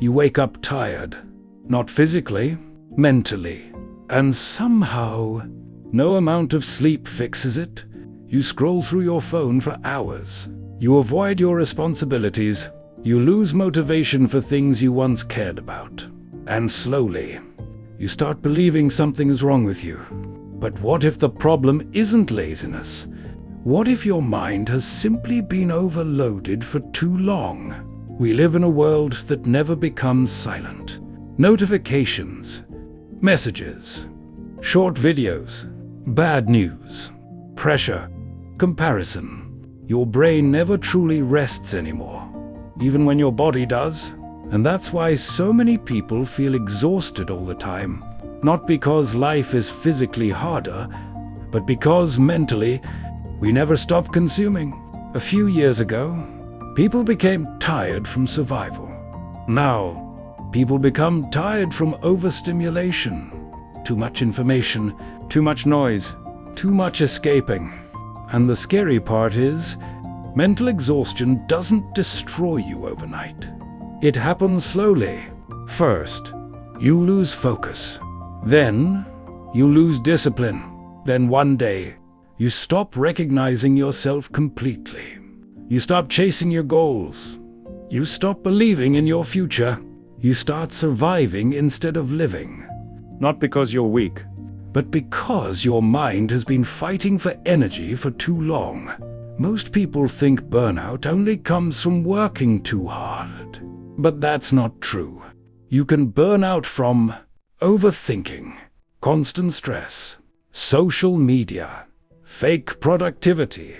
You wake up tired, not physically, mentally. And somehow, no amount of sleep fixes it. You scroll through your phone for hours. You avoid your responsibilities. You lose motivation for things you once cared about. And slowly, you start believing something is wrong with you. But what if the problem isn't laziness? What if your mind has simply been overloaded for too long? We live in a world that never becomes silent. Notifications, messages, short videos, bad news, pressure, comparison. Your brain never truly rests anymore, even when your body does. And that's why so many people feel exhausted all the time. Not because life is physically harder, but because mentally, we never stop consuming. A few years ago, people became tired from survival. Now, people become tired from overstimulation. Too much information, too much noise, too much escaping. And the scary part is, mental exhaustion doesn't destroy you overnight. It happens slowly. First, you lose focus. Then, you lose discipline. Then one day, you stop recognizing yourself completely. You stop chasing your goals. You stop believing in your future. You start surviving instead of living. Not because you're weak, but because your mind has been fighting for energy for too long. Most people think burnout only comes from working too hard. But that's not true. You can burn out from overthinking, constant stress, social media, fake productivity,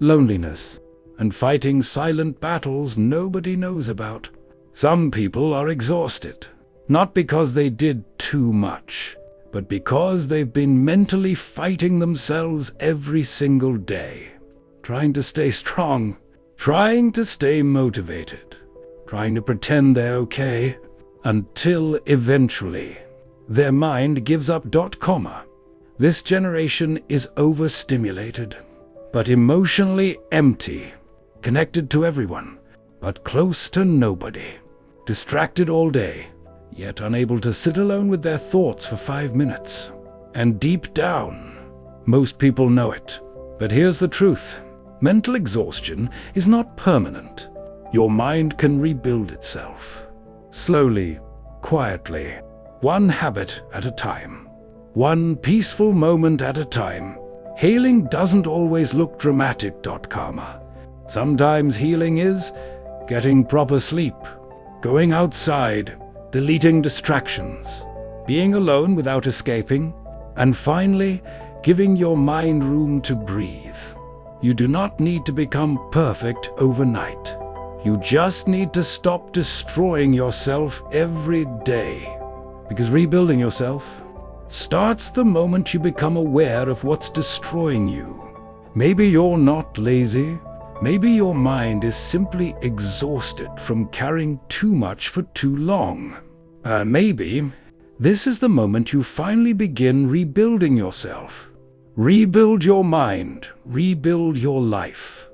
loneliness, and fighting silent battles nobody knows about. Some people are exhausted, not because they did too much, but because they've been mentally fighting themselves every single day, trying to stay strong, trying to stay motivated, trying to pretend they're okay, until eventually their mind gives up. This generation is overstimulated, but emotionally empty, connected to everyone, but close to nobody, distracted all day, yet unable to sit alone with their thoughts for 5 minutes. And deep down, most people know it. But here's the truth. Mental exhaustion is not permanent. Your mind can rebuild itself. Slowly, quietly, one habit at a time. One peaceful moment at a time. Healing doesn't always look dramatic. Sometimes healing is getting proper sleep, going outside, deleting distractions, being alone without escaping, and finally, giving your mind room to breathe. You do not need to become perfect overnight. You just need to stop destroying yourself every day. Because rebuilding yourself starts the moment you become aware of what's destroying you. Maybe you're not lazy. Maybe your mind is simply exhausted from carrying too much for too long. Maybe this is the moment you finally begin rebuilding yourself. Rebuild your mind, rebuild your life.